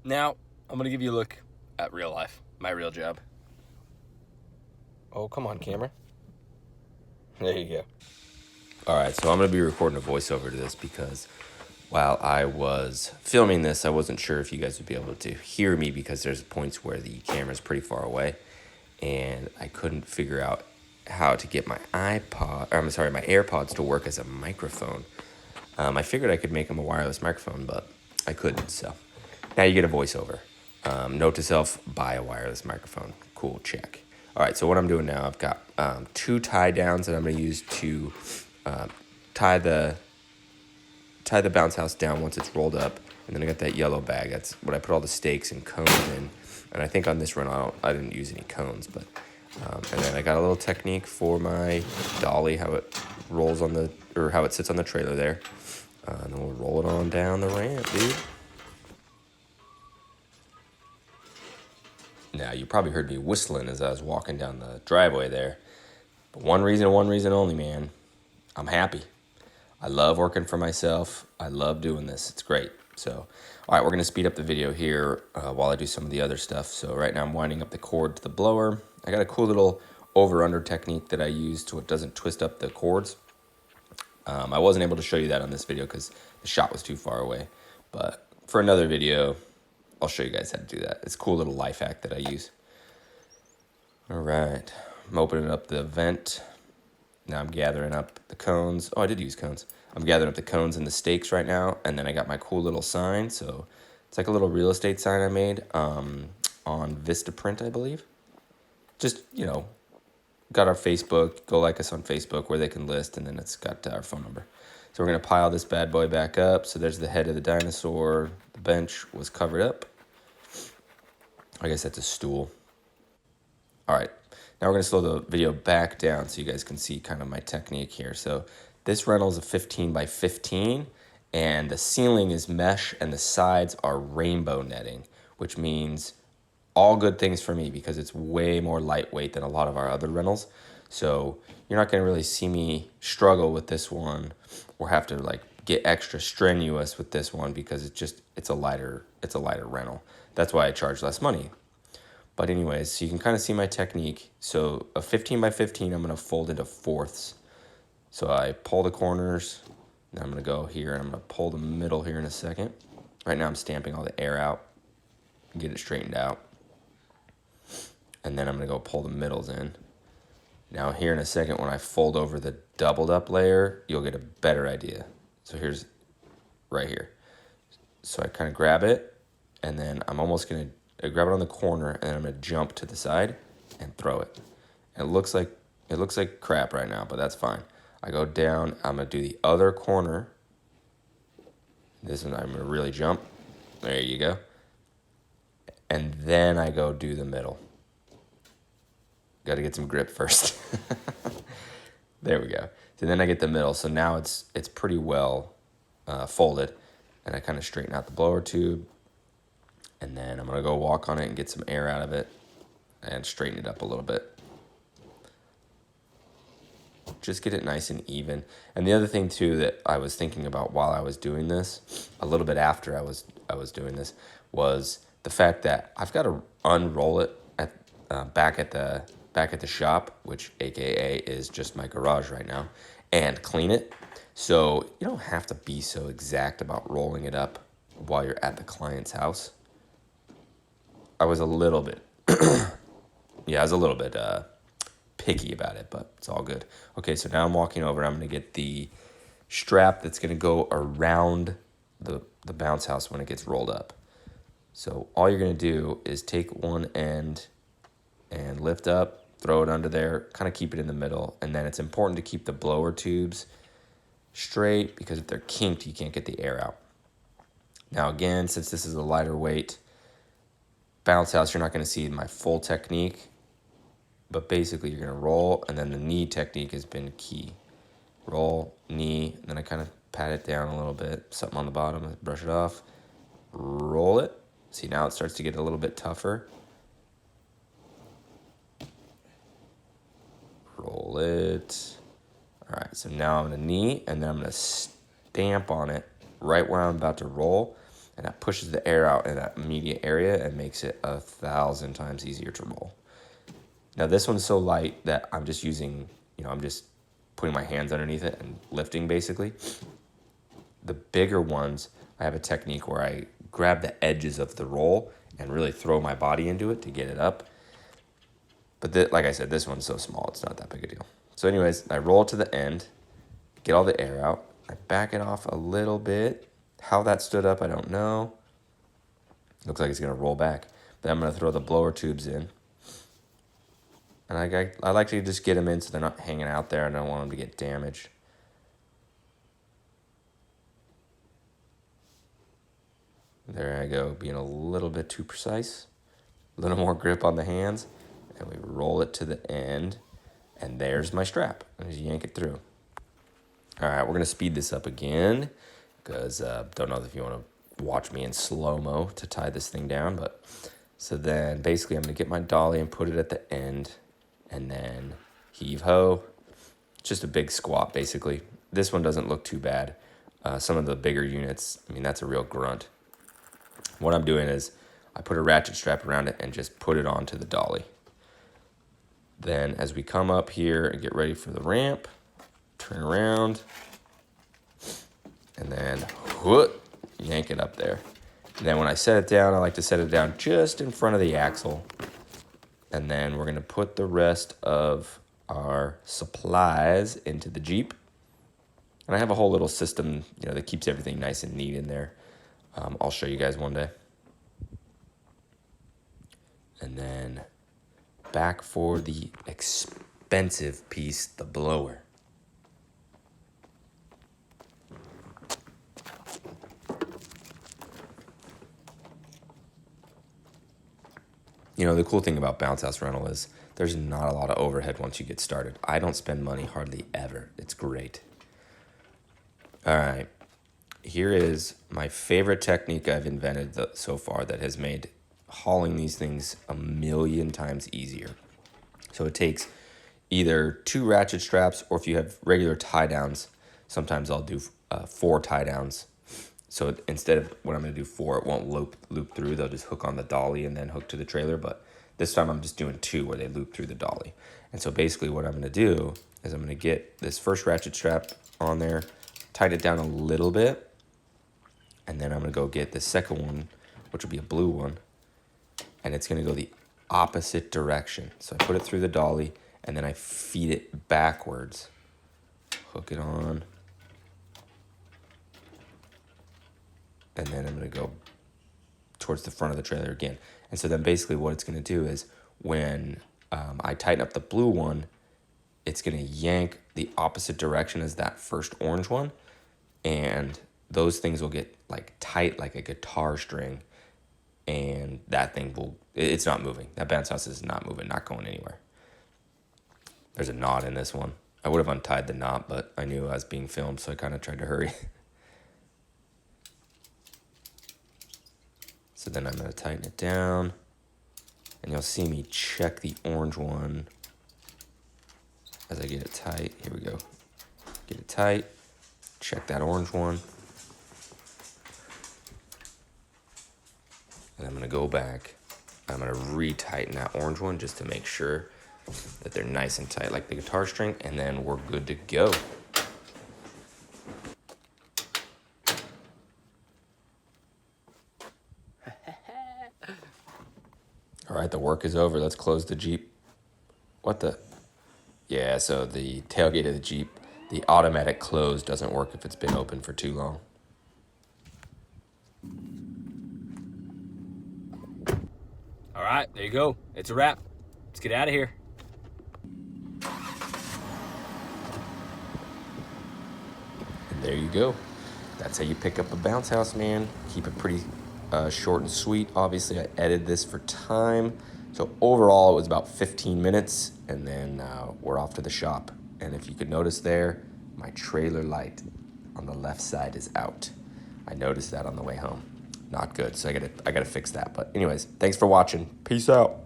Now, I'm going to give you a look at real life, my real job. Oh, come on, camera. There you go. All right, so I'm going to be recording a voiceover to this because while I was filming this, I wasn't sure if you guys would be able to hear me because there's points where the camera's pretty far away, and I couldn't figure out how to get my my AirPods to work as a microphone. I figured I could make them a wireless microphone, but I couldn't, so now you get a voiceover. Note to self, buy a wireless microphone. Cool, check. All right, so what I'm doing now, I've got 2 tie downs that I'm going to use to tie the bounce house down once it's rolled up. And then I got that yellow bag. That's what I put all the stakes and cones in. And I think on this run, I didn't use any cones. But and then I got a little technique for my dolly, how it rolls on how it sits on the trailer there. And then we'll roll it on down the ramp, dude. Now, you probably heard me whistling as I was walking down the driveway there. But one reason only, man. I'm happy. I love working for myself. I love doing this. It's great. So, all right, we're going to speed up the video here while I do some of the other stuff. So right now I'm winding up the cord to the blower. I got a cool little over-under technique that I use so it doesn't twist up the cords. I wasn't able to show you that on this video because the shot was too far away. But for another video, I'll show you guys how to do that. It's a cool little life hack that I use. All right, I'm opening up the vent. Now I'm gathering up the cones. Oh, I did use cones. I'm gathering up the cones and the stakes right now. And then I got my cool little sign. So it's like a little real estate sign I made on Vistaprint, I believe. Just, got our Facebook. Go like us on Facebook where they can list. And then it's got our phone number. So we're going to pile this bad boy back up. So there's the head of the dinosaur. The bench was covered up. I guess that's a stool. All right. Now we're going to slow the video back down so you guys can see kind of my technique here. So this rental is a 15 by 15, and the ceiling is mesh, and the sides are rainbow netting, which means all good things for me because it's way more lightweight than a lot of our other rentals. So you're not going to really see me struggle with this one or have to get extra strenuous with this one because it's a lighter rental. That's why I charge less money. But anyways, so you can kind of see my technique. So a 15 by 15, I'm going to fold into fourths. So I pull the corners, and I'm going to go here, and I'm going to pull the middle here in a second. Right now I'm stamping all the air out, get it straightened out. And then I'm going to go pull the middles in. Now here in a second, when I fold over the doubled up layer, you'll get a better idea. So here's right here. So I kind of grab it, and then I'm almost going to grab it on the corner, and then I'm going to jump to the side and throw it. And it looks like crap right now, but that's fine. I go down, I'm going to do the other corner. This one I'm going to really jump. There you go. And then I go do the middle. Got to get some grip first. There we go. So then I get the middle. So now it's pretty well folded. And I kind of straighten out the blower tube. And then I'm going to go walk on it and get some air out of it and straighten it up a little bit. Just get it nice and even. And the other thing too that I was thinking about while I was doing this, a little bit after I was doing this, was the fact that I've got to unroll it back at the shop, which AKA is just my garage right now, and clean it. So you don't have to be so exact about rolling it up while you're at the client's house. I was a little bit, picky about it, but it's all good. Okay, so now I'm walking over. I'm going to get the strap that's going to go around the bounce house when it gets rolled up. So all you're going to do is take one end and lift up, throw it under there, kind of keep it in the middle, and then it's important to keep the blower tubes straight because if they're kinked, you can't get the air out. Now again, since this is a lighter weight bounce house, you're not going to see my full technique, but basically you're going to roll, and then the knee technique has been key. Roll, knee, and then I kind of pat it down a little bit, something on the bottom, brush it off, roll it. See, now it starts to get a little bit tougher. Roll it. All right, so now I'm going to knee, and then I'm going to stamp on it right where I'm about to roll. and that pushes the air out in that immediate area and makes it 1,000 times easier to roll. Now this one's so light that I'm just using, I'm just putting my hands underneath it and lifting basically. The bigger ones, I have a technique where I grab the edges of the roll and really throw my body into it to get it up. But like I said, this one's so small, it's not that big a deal. So anyways, I roll to the end, get all the air out. I back it off a little bit. How that stood up, I don't know. Looks like it's gonna roll back. Then I'm gonna throw the blower tubes in. And I like to just get them in so they're not hanging out there. I don't want them to get damaged. There I go, being a little bit too precise. A little more grip on the hands. And we roll it to the end. And there's my strap. And just yank it through. All right, we're going to speed this up again. Because don't know if you want to watch me in slow-mo to tie this thing down. But so then basically I'm going to get my dolly and put it at the end. And then heave-ho. Just a big squat, basically. This one doesn't look too bad. Some of the bigger units, that's a real grunt. What I'm doing is I put a ratchet strap around it and just put it onto the dolly. Then as we come up here and get ready for the ramp, turn around, and then whoop, yank it up there. And then when I set it down, I like to set it down just in front of the axle. And then we're going to put the rest of our supplies into the Jeep. And I have a whole little system, that keeps everything nice and neat in there. I'll show you guys one day. And then back for the expensive piece, the blower. The cool thing about Bounce House Rental is there's not a lot of overhead once you get started. I don't spend money hardly ever. It's great. All right. Here is my favorite technique I've invented so far that has made hauling these things 1,000,000 times easier. So it takes either 2 ratchet straps, or if you have regular tie downs, sometimes I'll do 4 tie downs. So instead of when I'm going to do 4, it won't loop through. They'll just hook on the dolly and then hook to the trailer. But this time I'm just doing 2 where they loop through the dolly. And so basically what I'm going to do is I'm going to get this first ratchet strap on there, tighten it down a little bit, and then I'm going to go get the second one, which will be a blue one, and it's going to go the opposite direction. So I put it through the dolly, and then I feed it backwards. Hook it on. And then I'm going to go towards the front of the trailer again. And so then basically what it's going to do is when I tighten up the blue one, it's going to yank the opposite direction as that first orange one. And those things will get tight like a guitar string. And that thing it's not moving. That bounce house is not moving, not going anywhere. There's a knot in this one. I would have untied the knot, but I knew I was being filmed, so I kind of tried to hurry. So then I'm going to tighten it down. And you'll see me check the orange one as I get it tight. Here we go. Get it tight. Check that orange one. And I'm going to go back. I'm going to re-tighten that orange one just to make sure that they're nice and tight like the guitar string. And then we're good to go. All right, the work is over. Let's close the Jeep. What the? Yeah, so the tailgate of the Jeep, the automatic close doesn't work if it's been open for too long. All right, there you go. It's a wrap. Let's get out of here. And there you go. That's how you pick up a bounce house, man. Keep it pretty short and sweet. Obviously, I edited this for time. So overall, it was about 15 minutes, and then we're off to the shop. And if you could notice there, my trailer light on the left side is out. I noticed that on the way home. Not good, so I gotta fix that. But anyways, thanks for watching. Peace out.